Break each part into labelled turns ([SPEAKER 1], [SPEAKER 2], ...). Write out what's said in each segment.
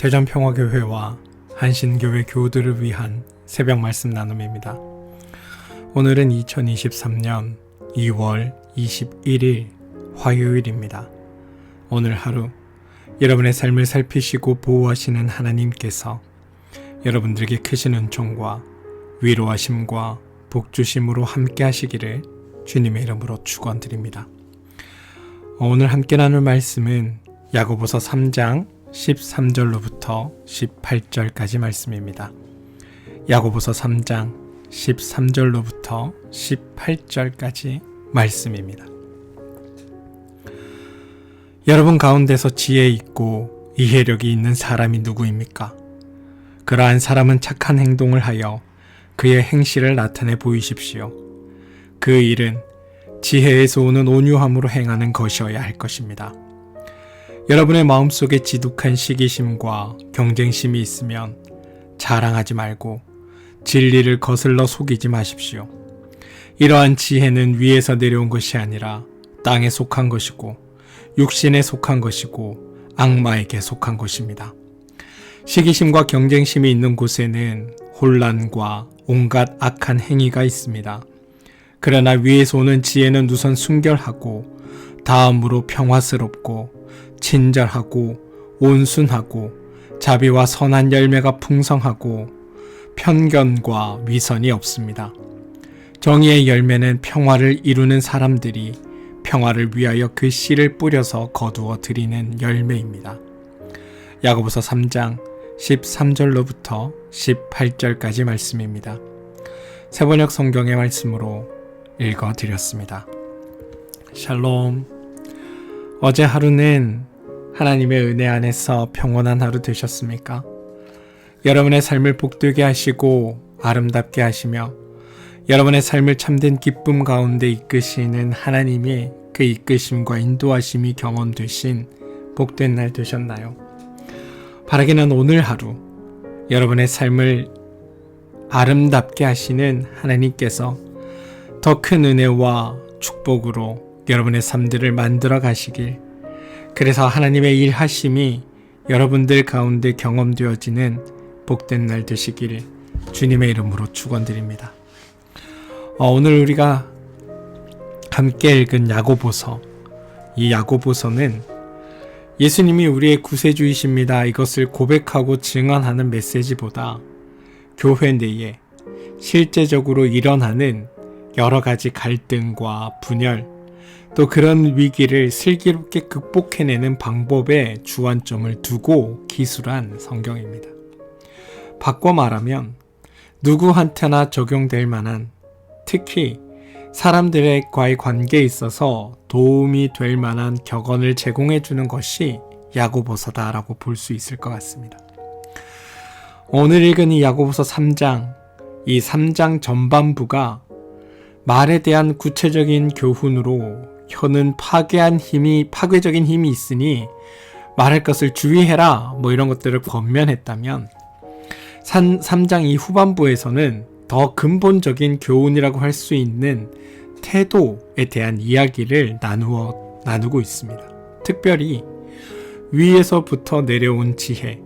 [SPEAKER 1] 대전평화교회와 한신교회 교우들을 위한 새벽 말씀 나눔입니다. 오늘은 2023년 2월 21일 화요일입니다. 오늘 하루 여러분의 삶을 살피시고 보호하시는 하나님께서 여러분들에게 크신 은총과 위로하심과 복주심으로 함께 하시기를 주님의 이름으로 축원드립니다. 오늘 함께 나눌 말씀은 야고보서 3장 13절로부터 18절까지 말씀입니다. 야고보서 3장 13절로부터 18절까지 말씀입니다. 여러분 가운데서 지혜 있고 이해력이 있는 사람이 누구입니까? 그러한 사람은 착한 행동을 하여 그의 행실을 나타내 보이십시오. 그 일은 지혜에서 오는 온유함으로 행하는 것이어야 할 것입니다. 여러분의 마음속에 지독한 시기심과 경쟁심이 있으면 자랑하지 말고 진리를 거슬러 속이지 마십시오. 이러한 지혜는 위에서 내려온 것이 아니라 땅에 속한 것이고 육신에 속한 것이고 악마에게 속한 것입니다. 시기심과 경쟁심이 있는 곳에는 혼란과 온갖 악한 행위가 있습니다. 그러나 위에서 오는 지혜는 우선 순결하고 다음으로 평화스럽고 친절하고 온순하고 자비와 선한 열매가 풍성하고 편견과 위선이 없습니다. 정의의 열매는 평화를 이루는 사람들이 평화를 위하여 그 씨를 뿌려서 거두어 드리는 열매입니다. 야고보서 3장 13절로부터 18절까지 말씀입니다. 새번역 성경의 말씀으로 읽어드렸습니다. 샬롬. 어제 하루는 하나님의 은혜 안에서 평온한 하루 되셨습니까? 여러분의 삶을 복되게 하시고 아름답게 하시며 여러분의 삶을 참된 기쁨 가운데 이끄시는 하나님의 그 이끄심과 인도하심이 경험되신 복된 날 되셨나요? 바라기는 오늘 하루 여러분의 삶을 아름답게 하시는 하나님께서 더 큰 은혜와 축복으로 여러분의 삶들을 만들어 가시길, 그래서 하나님의 일하심이 여러분들 가운데 경험되어지는 복된 날 되시기를 주님의 이름으로 축원드립니다. 오늘 우리가 함께 읽은 야고보서, 이 야고보서는 예수님이 우리의 구세주이십니다, 이것을 고백하고 증언하는 메시지보다 교회 내에 실제적으로 일어나는 여러 가지 갈등과 분열, 또 그런 위기를 슬기롭게 극복해내는 방법에 주안점을 두고 기술한 성경입니다. 바꿔 말하면 누구한테나 적용될 만한, 특히 사람들과의 관계에 있어서 도움이 될 만한 격언을 제공해 주는 것이 야고보서다라고 볼 수 있을 것 같습니다. 오늘 읽은 이 야고보서 3장, 이 3장 전반부가 말에 대한 구체적인 교훈으로 혀는 파괴적인 힘이 있으니 말할 것을 주의해라, 이런 것들을 권면했다면 3장 이 후반부에서는 더 근본적인 교훈이라고 할 수 있는 태도에 대한 이야기를 나누고 있습니다. 특별히 위에서부터 내려온 지혜,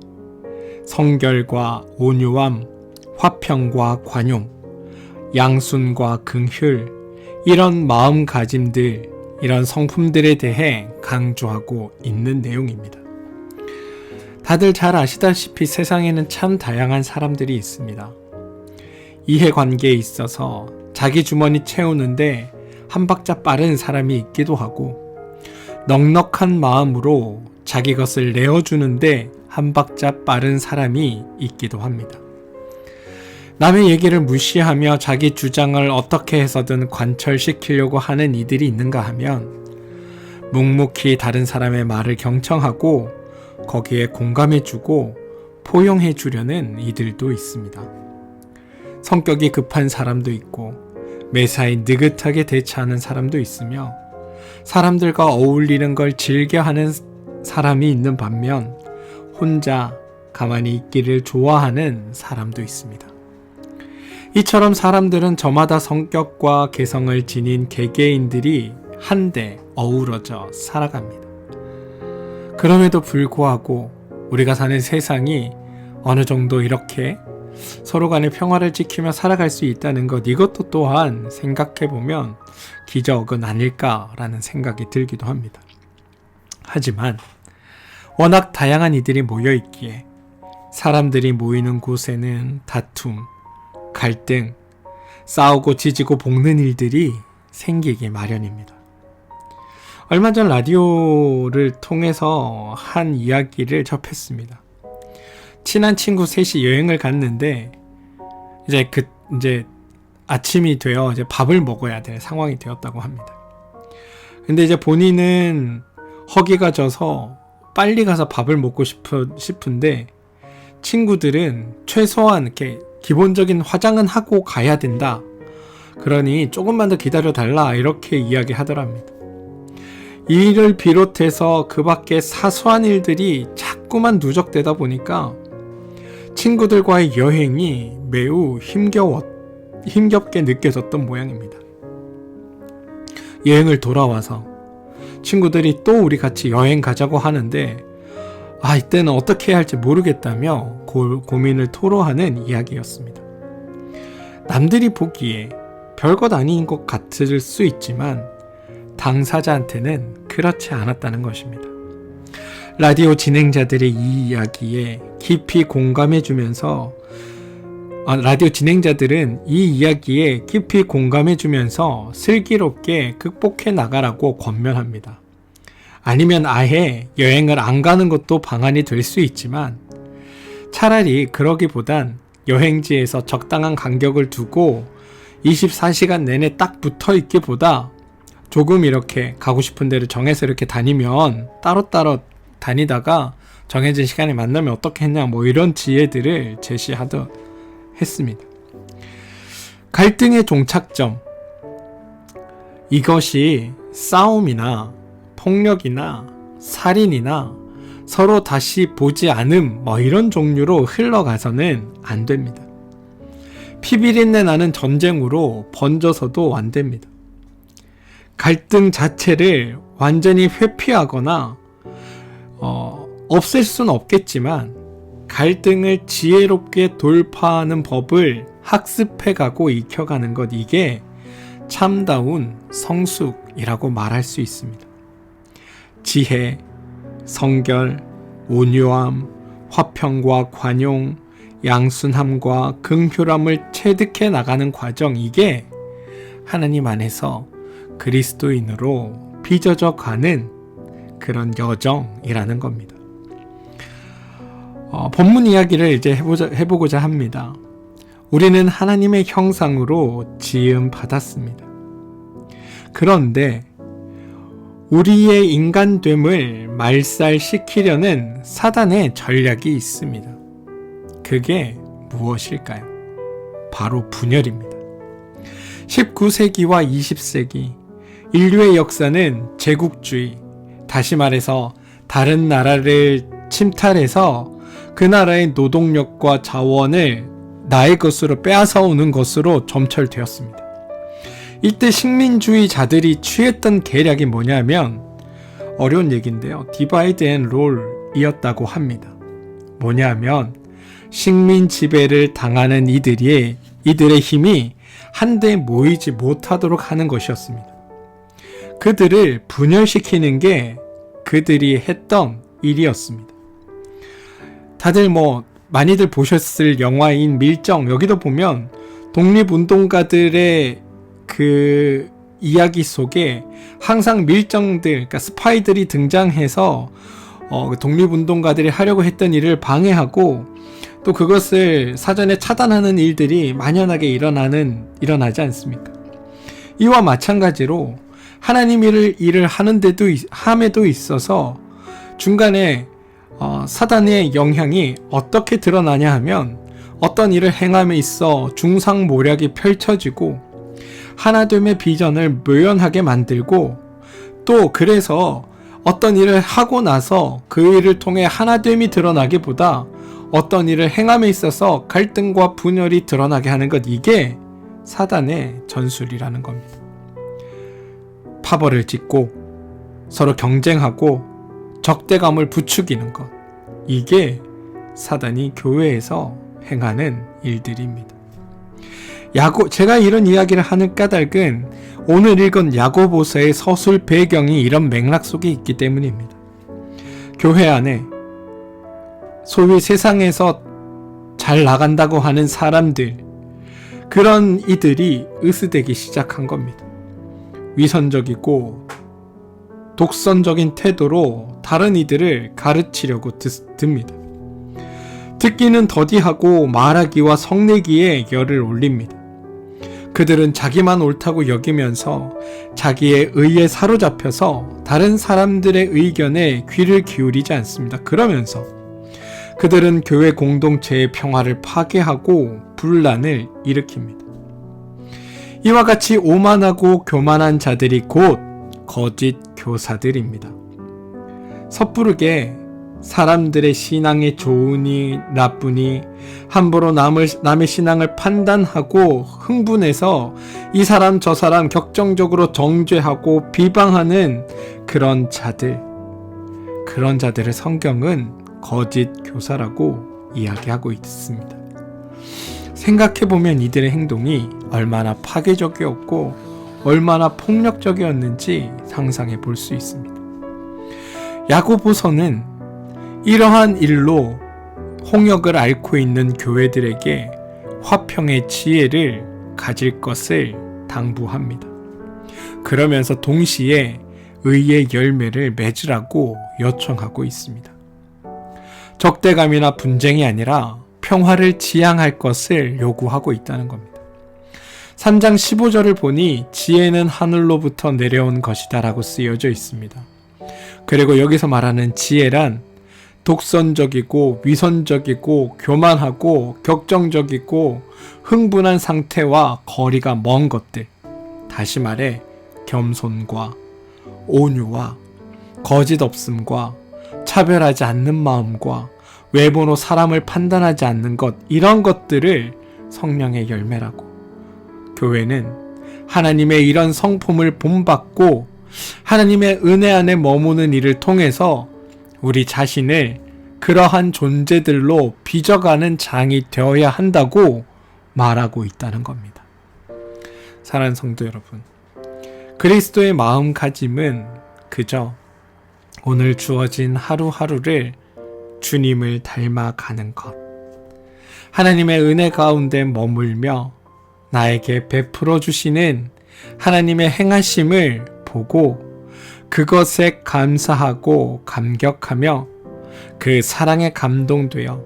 [SPEAKER 1] 성결과 온유함, 화평과 관용, 양순과 긍휼, 이런 마음가짐들, 이런 성품들에 대해 강조하고 있는 내용입니다. 다들 잘 아시다시피 세상에는 참 다양한 사람들이 있습니다. 이해관계에 있어서 자기 주머니 채우는데 한 박자 빠른 사람이 있기도 하고, 넉넉한 마음으로 자기 것을 내어주는데 한 박자 빠른 사람이 있기도 합니다. 남의 얘기를 무시하며 자기 주장을 어떻게 해서든 관철시키려고 하는 이들이 있는가 하면 묵묵히 다른 사람의 말을 경청하고 거기에 공감해주고 포용해주려는 이들도 있습니다. 성격이 급한 사람도 있고 매사에 느긋하게 대처하는 사람도 있으며 사람들과 어울리는 걸 즐겨하는 사람이 있는 반면 혼자 가만히 있기를 좋아하는 사람도 있습니다. 이처럼 사람들은 저마다 성격과 개성을 지닌 개개인들이 한데 어우러져 살아갑니다. 그럼에도 불구하고 우리가 사는 세상이 어느 정도 이렇게 서로 간의 평화를 지키며 살아갈 수 있다는 것, 이것도 또한 생각해보면 기적은 아닐까라는 생각이 들기도 합니다. 하지만 워낙 다양한 이들이 모여있기에 사람들이 모이는 곳에는 다툼, 갈등, 싸우고 지지고 볶는 일들이 생기기 마련입니다. 얼마 전 라디오를 통해서 한 이야기를 접했습니다. 친한 친구 셋이 여행을 갔는데 이제 아침이 되어 이제 밥을 먹어야 될 상황이 되었다고 합니다. 근데 이제 본인은 허기가 져서 빨리 가서 밥을 먹고 싶은데 친구들은 최소한 이렇게 기본적인 화장은 하고 가야 된다. 그러니 조금만 더 기다려 달라 이렇게 이야기하더랍니다. 이 일을 비롯해서 그 밖에 사소한 일들이 자꾸만 누적되다 보니까 친구들과의 여행이 매우 힘겹게 느껴졌던 모양입니다. 여행을 돌아와서 친구들이 또 우리 같이 여행 가자고 하는데 이때는 어떻게 해야 할지 모르겠다며 고민을 토로하는 이야기였습니다. 남들이 보기에 별것 아닌 것 같을 수 있지만 당사자한테는 그렇지 않았다는 것입니다. 라디오 진행자들의 이 이야기에 깊이 공감해주면서 라디오 진행자들은 이 이야기에 깊이 공감해주면서 슬기롭게 극복해 나가라고 권면합니다. 아니면 아예 여행을 안 가는 것도 방안이 될 수 있지만 차라리 그러기보단 여행지에서 적당한 간격을 두고 24시간 내내 딱 붙어 있기보다 조금 이렇게 가고 싶은 데를 정해서 이렇게 다니면 따로따로 다니다가 정해진 시간에 만나면 어떻게 했냐 이런 지혜들을 제시하듯 했습니다. 갈등의 종착점, 이것이 싸움이나 폭력이나 살인이나 서로 다시 보지 않음 이런 종류로 흘러가서는 안 됩니다. 피비린내 나는 전쟁으로 번져서도 안 됩니다. 갈등 자체를 완전히 회피하거나 없앨 수는 없겠지만 갈등을 지혜롭게 돌파하는 법을 학습해가고 익혀가는 것, 이게 참다운 성숙이라고 말할 수 있습니다. 지혜, 성결, 온유함, 화평과 관용, 양순함과 긍휼함을 체득해 나가는 과정, 이게 하나님 안에서 그리스도인으로 빚어져 가는 그런 여정이라는 겁니다. 본문 이야기를 이제 해보고자 합니다. 우리는 하나님의 형상으로 지음 받았습니다. 그런데 우리의 인간됨을 말살시키려는 사단의 전략이 있습니다. 그게 무엇일까요? 바로 분열입니다. 19세기와 20세기 인류의 역사는 제국주의, 다시 말해서 다른 나라를 침탈해서 그 나라의 노동력과 자원을 나의 것으로 빼앗아 오는 것으로 점철되었습니다. 이때 식민주의자들이 취했던 계략이 뭐냐면, 어려운 얘기인데요, 디바이드 앤 롤이었다고 합니다. 뭐냐면 식민 지배를 당하는 이들의 힘이 한데 모이지 못하도록 하는 것이었습니다. 그들을 분열시키는 게 그들이 했던 일이었습니다. 다들 많이들 보셨을 영화인 밀정, 여기도 보면 독립운동가들의 그 이야기 속에 항상 밀정들, 그러니까 스파이들이 등장해서 독립운동가들이 하려고 했던 일을 방해하고 또 그것을 사전에 차단하는 일들이 만연하게 일어나지 않습니까? 이와 마찬가지로 하나님 일을 함에도 있어서 중간에 사단의 영향이 어떻게 드러나냐 하면, 어떤 일을 행함에 있어 중상모략이 펼쳐지고 하나됨의 비전을 묘연하게 만들고, 또 그래서 어떤 일을 하고 나서 그 일을 통해 하나됨이 드러나기보다 어떤 일을 행함에 있어서 갈등과 분열이 드러나게 하는 것, 이게 사단의 전술이라는 겁니다. 파벌을 짓고 서로 경쟁하고 적대감을 부추기는 것, 이게 사단이 교회에서 행하는 일들입니다. 제가 이런 이야기를 하는 까닭은 오늘 읽은 야고보서의 서술 배경이 이런 맥락 속에 있기 때문입니다. 교회 안에 소위 세상에서 잘 나간다고 하는 사람들, 그런 이들이 으스대기 시작한 겁니다. 위선적이고 독선적인 태도로 다른 이들을 가르치려고 듭니다. 듣기는 더디하고 말하기와 성내기에 열을 올립니다. 그들은 자기만 옳다고 여기면서 자기의 의에 사로잡혀서 다른 사람들의 의견에 귀를 기울이지 않습니다. 그러면서 그들은 교회 공동체의 평화를 파괴하고 분란을 일으킵니다. 이와 같이 오만하고 교만한 자들이 곧 거짓 교사들입니다. 섣부르게 사람들의 신앙이 좋으니 나쁘니 함부로 남의 신앙을 판단하고 흥분해서 이 사람 저 사람 격정적으로 정죄하고 비방하는 그런 자들을 성경은 거짓 교사라고 이야기하고 있습니다. 생각해보면 이들의 행동이 얼마나 파괴적이었고 얼마나 폭력적이었는지 상상해 볼 수 있습니다. 야고보서는 이러한 일로 홍역을 앓고 있는 교회들에게 화평의 지혜를 가질 것을 당부합니다. 그러면서 동시에 의의 열매를 맺으라고 요청하고 있습니다. 적대감이나 분쟁이 아니라 평화를 지향할 것을 요구하고 있다는 겁니다. 3장 15절을 보니 지혜는 하늘로부터 내려온 것이다 라고 쓰여져 있습니다. 그리고 여기서 말하는 지혜란 독선적이고 위선적이고 교만하고 격정적이고 흥분한 상태와 거리가 먼 것들, 다시 말해 겸손과 온유와 거짓 없음과 차별하지 않는 마음과 외모로 사람을 판단하지 않는 것, 이런 것들을 성령의 열매라고. 교회는 하나님의 이런 성품을 본받고 하나님의 은혜 안에 머무는 일을 통해서 우리 자신을 그러한 존재들로 빚어가는 장이 되어야 한다고 말하고 있다는 겁니다. 사랑하는 성도 여러분, 그리스도의 마음가짐은 그저 오늘 주어진 하루하루를 주님을 닮아가는 것, 하나님의 은혜 가운데 머물며 나에게 베풀어 주시는 하나님의 행하심을 보고 그것에 감사하고 감격하며 그 사랑에 감동되어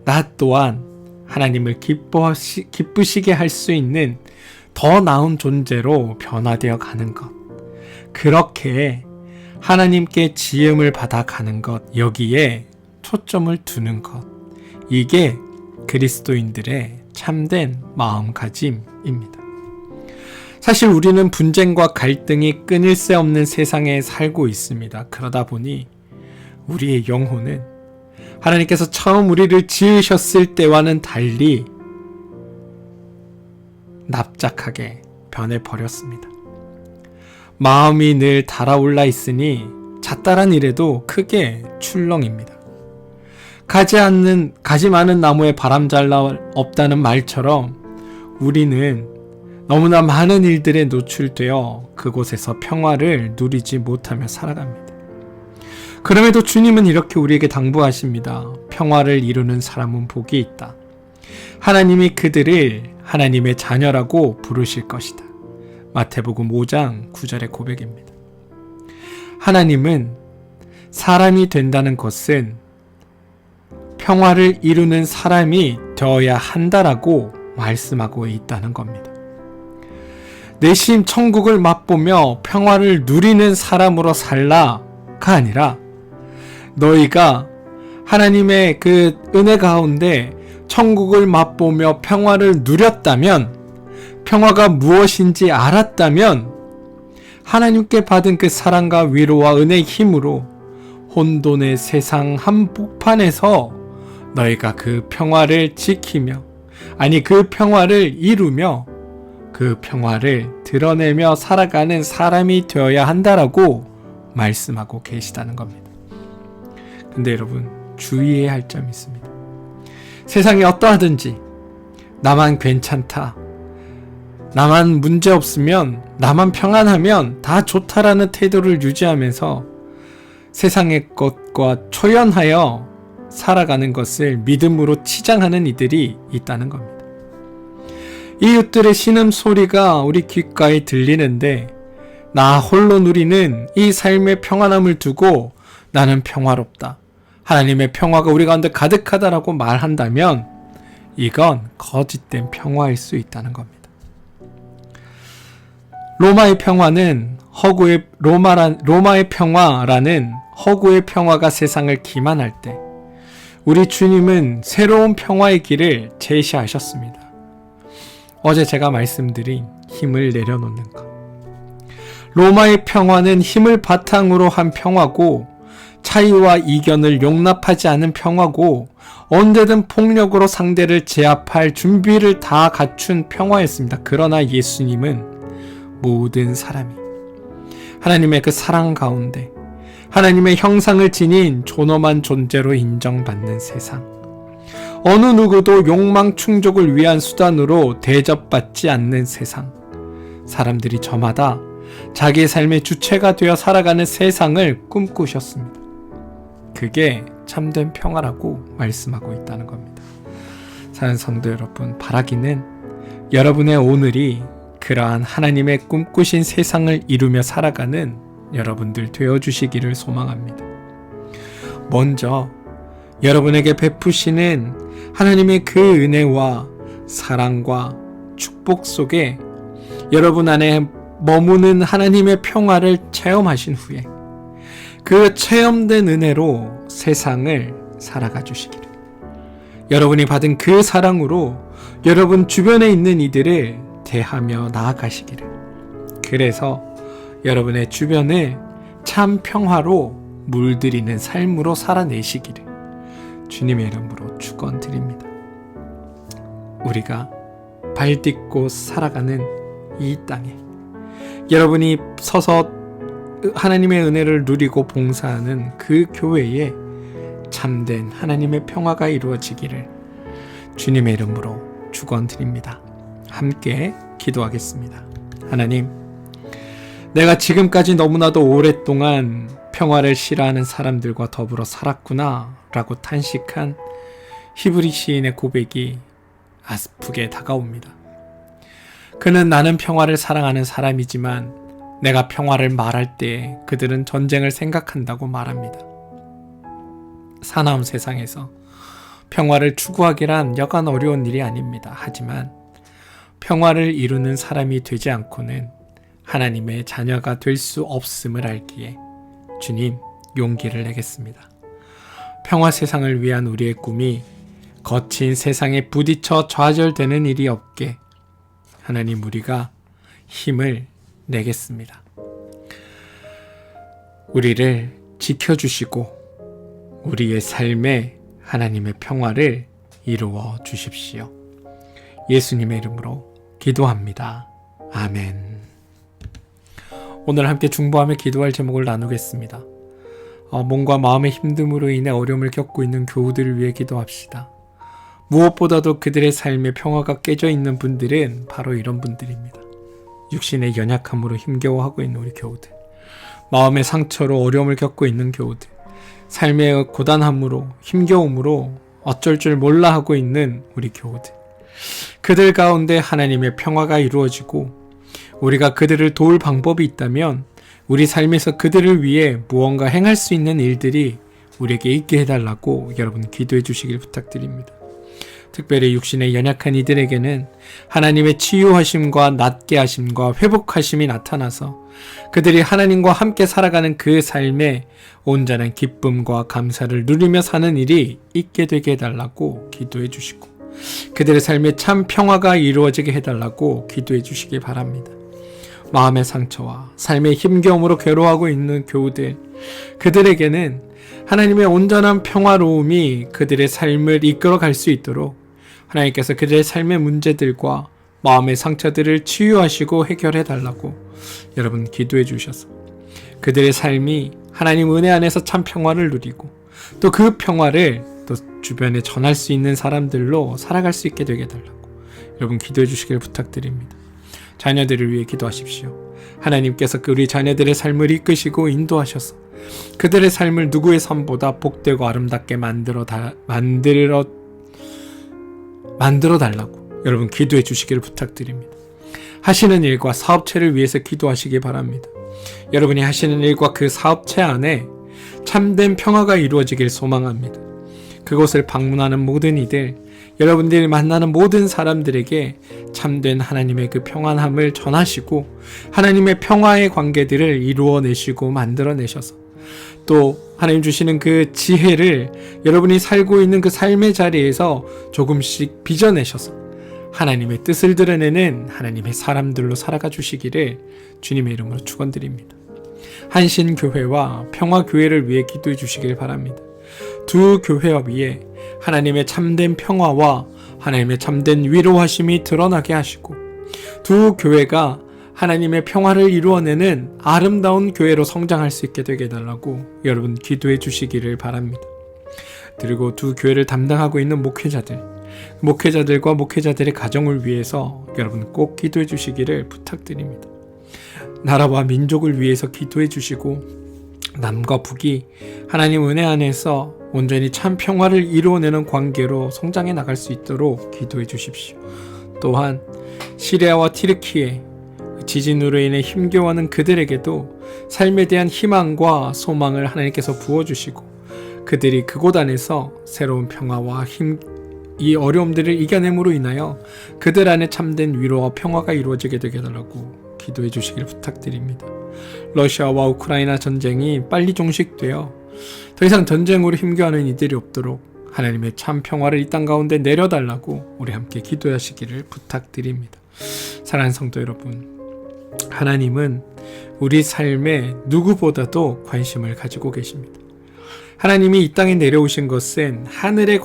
[SPEAKER 1] 나 또한 하나님을 기쁘시게 할 수 있는 더 나은 존재로 변화되어 가는 것, 그렇게 하나님께 지음을 받아가는 것, 여기에 초점을 두는 것, 이게 그리스도인들의 참된 마음가짐입니다. 사실 우리는 분쟁과 갈등이 끊일 새 없는 세상에 살고 있습니다. 그러다 보니 우리의 영혼은 하나님께서 처음 우리를 지으셨을 때와는 달리 납작하게 변해버렸습니다. 마음이 늘 달아올라 있으니 잣다란 일에도 크게 출렁입니다. 가지 많은 나무에 바람 잘 없다는 말처럼 우리는 너무나 많은 일들에 노출되어 그곳에서 평화를 누리지 못하며 살아갑니다. 그럼에도 주님은 이렇게 우리에게 당부하십니다. 평화를 이루는 사람은 복이 있다. 하나님이 그들을 하나님의 자녀라고 부르실 것이다. 마태복음 5장 9절의 고백입니다. 하나님은 사람이 된다는 것은 평화를 이루는 사람이 되어야 한다라고 말씀하고 있다는 겁니다. 내심 천국을 맛보며 평화를 누리는 사람으로 살라가 아니라 너희가 하나님의 그 은혜 가운데 천국을 맛보며 평화를 누렸다면, 평화가 무엇인지 알았다면 하나님께 받은 그 사랑과 위로와 은혜의 힘으로 혼돈의 세상 한복판에서 너희가 그 평화를 지키며, 아니 그 평화를 이루며 그 평화를 드러내며 살아가는 사람이 되어야 한다라고 말씀하고 계시다는 겁니다. 근데 여러분, 주의해야 할 점이 있습니다. 세상이 어떠하든지 나만 괜찮다, 나만 문제 없으면, 나만 평안하면 다 좋다라는 태도를 유지하면서 세상의 것과 초연하여 살아가는 것을 믿음으로 치장하는 이들이 있다는 겁니다. 이웃들의 신음소리가 우리 귓가에 들리는데 나 홀로 누리는 이 삶의 평안함을 두고 나는 평화롭다, 하나님의 평화가 우리 가운데 가득하다라고 말한다면 이건 거짓된 평화일 수 있다는 겁니다. 로마의 평화라는 허구의 평화가 세상을 기만할 때 우리 주님은 새로운 평화의 길을 제시하셨습니다. 어제 제가 말씀드린 힘을 내려놓는 것. 로마의 평화는 힘을 바탕으로 한 평화고, 차이와 이견을 용납하지 않은 평화고, 언제든 폭력으로 상대를 제압할 준비를 다 갖춘 평화였습니다. 그러나 예수님은 모든 사람이 하나님의 그 사랑 가운데 하나님의 형상을 지닌 존엄한 존재로 인정받는 세상, 어느 누구도 욕망 충족을 위한 수단으로 대접받지 않는 세상, 사람들이 저마다 자기의 삶의 주체가 되어 살아가는 세상을 꿈꾸셨습니다. 그게 참된 평화라고 말씀하고 있다는 겁니다. 사랑하는 성도 여러분, 바라기는 여러분의 오늘이 그러한 하나님의 꿈꾸신 세상을 이루며 살아가는 여러분들 되어주시기를 소망합니다. 먼저 여러분에게 베푸시는 하나님의 그 은혜와 사랑과 축복 속에 여러분 안에 머무는 하나님의 평화를 체험하신 후에 그 체험된 은혜로 세상을 살아가 주시기를, 여러분이 받은 그 사랑으로 여러분 주변에 있는 이들을 대하며 나아가시기를, 그래서 여러분의 주변을 참 평화로 물들이는 삶으로 살아내시기를 주님의 이름으로 축원드립니다. 우리가 발딛고 살아가는 이 땅에 여러분이 서서 하나님의 은혜를 누리고 봉사하는 그 교회에 참된 하나님의 평화가 이루어지기를 주님의 이름으로 축원드립니다. 함께 기도하겠습니다. 하나님, 내가 지금까지 너무나도 오랫동안 평화를 싫어하는 사람들과 더불어 살았구나 라고 탄식한 히브리 시인의 고백이 아프게 다가옵니다. 그는 나는 평화를 사랑하는 사람이지만 내가 평화를 말할 때 그들은 전쟁을 생각한다고 말합니다. 사나운 세상에서 평화를 추구하기란 여간 어려운 일이 아닙니다. 하지만 평화를 이루는 사람이 되지 않고는 하나님의 자녀가 될 수 없음을 알기에 주님, 용기를 내겠습니다. 평화 세상을 위한 우리의 꿈이 거친 세상에 부딪혀 좌절되는 일이 없게 하나님, 우리가 힘을 내겠습니다. 우리를 지켜주시고 우리의 삶에 하나님의 평화를 이루어 주십시오. 예수님의 이름으로 기도합니다. 아멘. 오늘 함께 중보하며 기도할 제목을 나누겠습니다. 몸과 마음의 힘듦으로 인해 어려움을 겪고 있는 교우들을 위해 기도합시다. 무엇보다도 그들의 삶에 평화가 깨져 있는 분들은 바로 이런 분들입니다. 육신의 연약함으로 힘겨워하고 있는 우리 교우들, 마음의 상처로 어려움을 겪고 있는 교우들, 삶의 고단함으로 힘겨움으로 어쩔 줄 몰라 하고 있는 우리 교우들, 그들 가운데 하나님의 평화가 이루어지고 우리가 그들을 도울 방법이 있다면 우리 삶에서 그들을 위해 무언가 행할 수 있는 일들이 우리에게 있게 해달라고 여러분 기도해 주시길 부탁드립니다. 특별히 육신의 연약한 이들에게는 하나님의 치유하심과 낫게 하심과 회복하심이 나타나서 그들이 하나님과 함께 살아가는 그 삶에 온전한 기쁨과 감사를 누리며 사는 일이 있게 되게 해달라고 기도해 주시고 그들의 삶에 참 평화가 이루어지게 해달라고 기도해 주시기 바랍니다. 마음의 상처와 삶의 힘겨움으로 괴로워하고 있는 교우들, 그들에게는 하나님의 온전한 평화로움이 그들의 삶을 이끌어갈 수 있도록 하나님께서 그들의 삶의 문제들과 마음의 상처들을 치유하시고 해결해달라고 여러분 기도해 주셔서 그들의 삶이 하나님 은혜 안에서 참 평화를 누리고 또 그 평화를 또 주변에 전할 수 있는 사람들로 살아갈 수 있게 되게 해달라고 여러분 기도해 주시길 부탁드립니다. 자녀들을 위해 기도하십시오. 하나님께서 우리 자녀들의 삶을 이끄시고 인도하셔서 그들의 삶을 누구의 삶보다 복되고 아름답게 만들어 달라고 여러분 기도해 주시길 부탁드립니다. 하시는 일과 사업체를 위해서 기도하시기 바랍니다. 여러분이 하시는 일과 그 사업체 안에 참된 평화가 이루어지길 소망합니다. 그곳을 방문하는 모든 이들, 여러분들이 만나는 모든 사람들에게 참된 하나님의 그 평안함을 전하시고 하나님의 평화의 관계들을 이루어내시고 만들어내셔서 또 하나님 주시는 그 지혜를 여러분이 살고 있는 그 삶의 자리에서 조금씩 빚어내셔서 하나님의 뜻을 드러내는 하나님의 사람들로 살아가 주시기를 주님의 이름으로 축원드립니다. 한신교회와 평화교회를 위해 기도해 주시길 바랍니다. 두 교회와 위에 하나님의 참된 평화와 하나님의 참된 위로하심이 드러나게 하시고 두 교회가 하나님의 평화를 이루어내는 아름다운 교회로 성장할 수 있게 되게 해달라고 여러분 기도해 주시기를 바랍니다. 그리고 두 교회를 담당하고 있는 목회자들과 목회자들의 가정을 위해서 여러분 꼭 기도해 주시기를 부탁드립니다. 나라와 민족을 위해서 기도해 주시고 남과 북이 하나님 은혜 안에서 온전히 참 평화를 이루어내는 관계로 성장해 나갈 수 있도록 기도해 주십시오. 또한 시리아와 티르키에 지진으로 인해 힘겨워하는 그들에게도 삶에 대한 희망과 소망을 하나님께서 부어주시고 그들이 그곳 안에서 새로운 평화와 이 어려움들을 이겨냄으로 인하여 그들 안에 참된 위로와 평화가 이루어지게 되게 해달라고 기도해 주시길 부탁드립니다. 러시아와 우크라이나 전쟁이 빨리 종식되어 더 이상 전쟁으로 힘겨워하는 이들이 없도록 하나님의 참 평화를 이 땅 가운데 내려달라고 우리 함께 기도하시기를 부탁드립니다. 사랑하는 성도 여러분, 하나님은 우리 삶에 누구보다도 관심을 가지고 계십니다. 하나님이 이 땅에 내려오신 것은 하늘의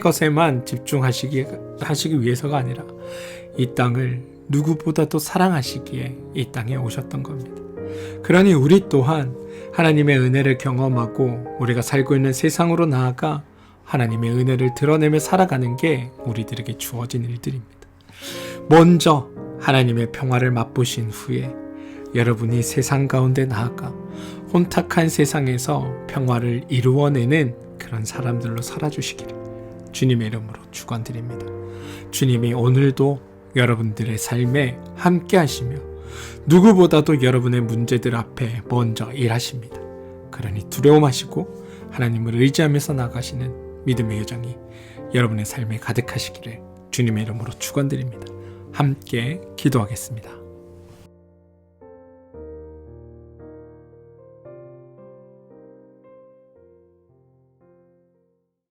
[SPEAKER 1] 것에만 집중하시기 위해서가 아니라 이 땅을 누구보다도 사랑하시기에 이 땅에 오셨던 겁니다. 그러니 우리 또한 하나님의 은혜를 경험하고 우리가 살고 있는 세상으로 나아가 하나님의 은혜를 드러내며 살아가는 게 우리들에게 주어진 일들입니다. 먼저 하나님의 평화를 맛보신 후에 여러분이 세상 가운데 나아가 혼탁한 세상에서 평화를 이루어내는 그런 사람들로 살아주시기를 주님의 이름으로 축원드립니다. 주님이 오늘도 여러분들의 삶에 함께 하시며 누구보다도 여러분의 문제들 앞에 먼저 일하십니다. 그러니 두려워 마시고 하나님을 의지하면서 나가시는 믿음의 여정이 여러분의 삶에 가득하시기를 주님의 이름으로 축원드립니다. 함께 기도하겠습니다.